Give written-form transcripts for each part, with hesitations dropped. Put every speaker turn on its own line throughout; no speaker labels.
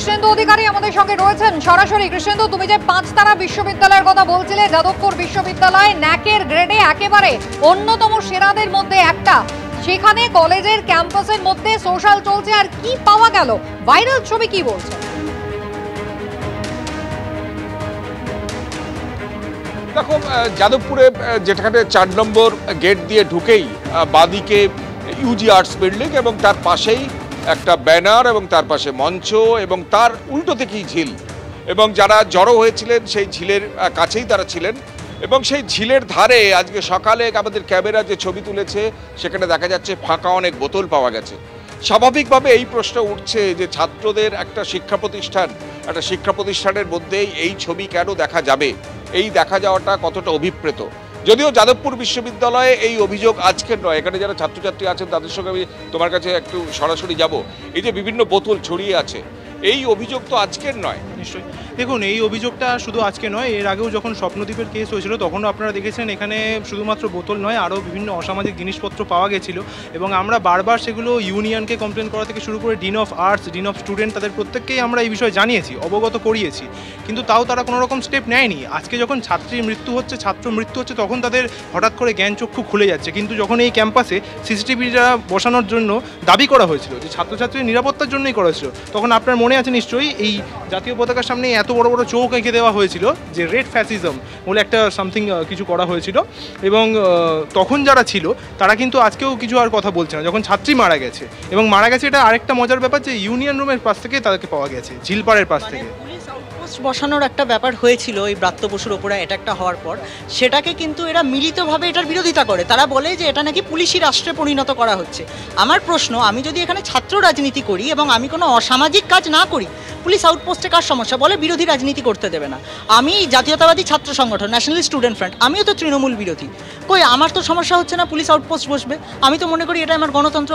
কৃষ্ণেন্দু অধিকারী আমাদের সঙ্গে রয়েছেন সরাসরি। কৃষ্ণেন্দু, তুমি যে 5 তারা বিশ্ববিদ্যালয়ের কথা বলছিলে, যাদবপুর বিশ্ববিদ্যালয় ন্যাকের গ্রেডে একেবারে অন্যতম সেরাদের মধ্যে একটা, সেখানে কলেজের ক্যাম্পাসের মধ্যে সোশ্যাল চলছে, আর কি পাওয়া গেল? ভাইরাল ছবি কি বলছে?
দেখো, যাদবপুরে যেখানে 4 নম্বর গেট দিয়ে ঢুকেই বাদিকে ইউজি আর্টস বিল্ডিং এবং তার পাশেই একটা ব্যানার এবং তার পাশে মঞ্চ এবং তার উল্টো থেকেই ঝিল, এবং যারা জড়ো হয়েছিলেন সেই ঝিলের কাছেই তারা ছিলেন। এবং সেই ঝিলের ধারে আজকে সকালে আমাদের ক্যামেরা যে ছবি তুলেছে সেখানে দেখা যাচ্ছে ফাঁকা অনেক বোতল পাওয়া গেছে। স্বাভাবিকভাবে এই প্রশ্ন উঠছে যে ছাত্রদের একটা শিক্ষা প্রতিষ্ঠানের মধ্যেই এই ছবি কেন দেখা যাবে, এই দেখা যাওয়াটা কতটা অভিপ্রেত। যদিও যাদবপুর বিশ্ববিদ্যালয়ে এই অভিযোগ আজকের নয়, এখানে যারা ছাত্রছাত্রী আছেন তাদের সঙ্গে আমি তোমার কাছে একটু সরাসরি যাব। এই যে বিভিন্ন বোতল ছড়িয়ে আছে, এই অভিযোগ তো আজকের নয়।
নিশ্চয়ই, দেখুন এই অভিযোগটা শুধু আজকে নয়, এর আগেও যখন স্বপ্নদ্বীপের কেস হয়েছিল তখনও আপনারা দেখেছেন এখানে শুধুমাত্র বোতল নয়, আরও বিভিন্ন অসামাজিক জিনিসপত্র পাওয়া গেছিল। এবং আমরা বারবার সেগুলো ইউনিয়নকে কমপ্লেন করা থেকে শুরু করে dean of arts, dean of student, তাদের প্রত্যেককেই আমরা এই বিষয়ে জানিয়েছি, অবগত করিয়েছি, কিন্তু তাও তারা কোনো রকম স্টেপ নেয়নি। আজকে যখন ছাত্র মৃত্যু হচ্ছে তখন তাদের হঠাৎ করে জ্ঞানচক্ষু খুলে যাচ্ছে। কিন্তু যখন এই ক্যাম্পাসে সিসিটিভিটা বসানোর জন্য দাবি করা হয়েছিল, যে ছাত্রছাত্রীর নিরাপত্তার জন্যই করা হয়েছিল, তখন আপনার মনে আছে নিশ্চয়ই এই জাতীয় পতাকার সামনে এত বড় বড় চৌক এঁকে দেওয়া হয়েছিল যে রেড ফ্যাসিজম বলে একটা সামথিং কিছু করা হয়েছিল। এবং তখন যারা ছিল তারা কিন্তু আজকেও কিছু আর কথা বলছে না, যখন ছাত্রী মারা গেছে। এবং মারা গেছে এটা আরেকটা মজার ব্যাপার যে ইউনিয়ন রুমের পাশ থেকে তাদেরকে পাওয়া গেছে, ঝিলপাড়ের পাশ থেকে।
বসানোর একটা ব্যাপার হয়েছিল এই ব্রাত্য বসুর ওপরে অ্যাটাকটা হওয়ার পর, সেটাকে কিন্তু এরা মিলিতভাবে এটার বিরোধিতা করে। তারা বলে যে এটা নাকি পুলিশি রাষ্ট্রে পরিণত করা হচ্ছে। আমার প্রশ্ন, আমি যদি এখানে ছাত্র রাজনীতি করি এবং আমি কোনো অসামাজিক কাজ না করি, পুলিশ আউটপোস্টে কার সমস্যা? বলে বিরোধী রাজনীতি করতে দেবে না। আমি জাতীয়তাবাদী ছাত্র সংগঠন ন্যাশনাল স্টুডেন্ট ফ্রন্ট, আমিও তো তৃণমূল বিরোধী। কই আমার তো সমস্যা হচ্ছে না, পুলিশ আউটপোস্ট বসবে। আমি তো মনে করি এটা আমার গণতন্ত্র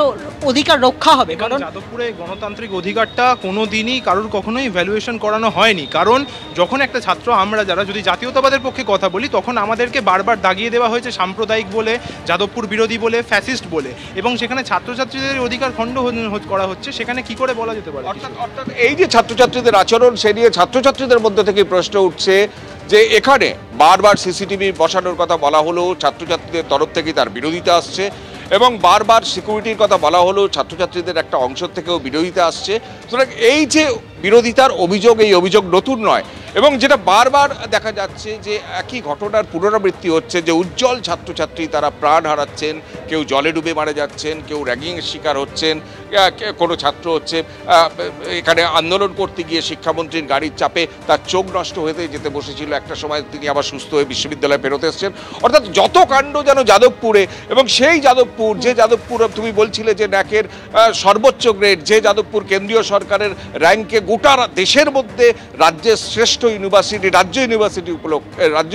অধিকার রক্ষা হবে। কারণ
যাদবপুরে গণতান্ত্রিক অধিকারটা কোনো দিনই কারোর কখনোই ভ্যালুয়েশন করানো হয়নি। কারণ যখন একটা ছাত্র, আমরা যারা যদি জাতীয়তাবাদের পক্ষে কথা বলি, তখন আমাদেরকে বারবার দাগিয়ে দেওয়া হয়েছে সাম্প্রদায়িক বলে, যাদবপুর বিরোধী বলে, ফ্যাসিস্ট বলে। এবং সেখানে ছাত্রছাত্রীদের অধিকার খণ্ড করা হচ্ছে, সেখানে কি করে বলা যেতে পারে?
অর্থাৎ এই যে ছাত্রছাত্রীদের আচরণ, সে নিয়ে ছাত্রছাত্রীদের মধ্যে থেকে প্রশ্ন উঠছে যে এখানে বারবার সিসিটিভি বসানোর কথা বলা হলো, ছাত্রছাত্রীদের তরফ থেকে তার বিরোধিতা আসছে, এবং বারবার সিকিউরিটির কথা বলা হলো, ছাত্রছাত্রীদের একটা অংশ থেকেও বিরোধিতা আসছে। সুতরাং এই যে বিরোধিতার অভিযোগ, এই অভিযোগ নতুন নয়। এবং যেটা বারবার দেখা যাচ্ছে যে একই ঘটনার পুনরাবৃত্তি হচ্ছে, যে উজ্জ্বল ছাত্রছাত্রী তারা প্রাণ হারাচ্ছেন, কেউ জলে ডুবে মারা যাচ্ছেন, কেউ র্যাগিংয়ের শিকার হচ্ছেন, কোনো ছাত্র হচ্ছে এখানে আন্দোলন করতে গিয়ে শিক্ষামন্ত্রীর গাড়ির চাপে তার চোখ নষ্ট হয়ে যেতে বসেছিল, একটা সময় তিনি আবার সুস্থ হয়ে বিশ্ববিদ্যালয়ে ফেরত এসেছেন। অর্থাৎ যত কাণ্ড যেন যাদবপুরে, এবং সেই যাদবপুর, যে যাদবপুর তুমি বলছিলে যে ন্যাকের সর্বোচ্চ গ্রেড, যে যাদবপুর কেন্দ্রীয় সরকারের র্যাঙ্কে গোটা দেশের মধ্যে রাজ্যের শ্রেষ্ঠ ইউনিভার্সিটি, রাজ্য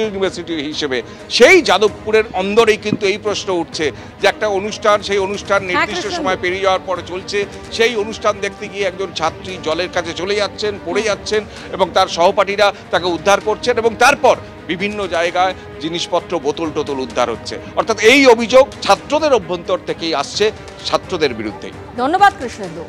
ইউনিভার্সিটি হিসেবে, সেই যাদবপুরের অন্দরেই কিন্তু এই প্রশ্ন উঠছে যে একটা অনুষ্ঠান, সেই অনুষ্ঠান নির্দিষ্ট সময় পেরিয়ে যাওয়ার পরে চলছে, সেই অনুষ্ঠান দেখতে গিয়ে একজন ছাত্রী জলের কাছে চলে যাচ্ছেন, পড়ে যাচ্ছেন, এবং তার সহপাঠীরা তাকে উদ্ধার করছেন, এবং তারপর বিভিন্ন জায়গায় জিনিসপত্র, বোতল টোতল উদ্ধার হচ্ছে। অর্থাৎ এই অভিযোগ ছাত্রদের অভ্যন্তর থেকেই আসছে, ছাত্রদের বিরুদ্ধেই।
ধন্যবাদ কৃষ্ণেন্দু।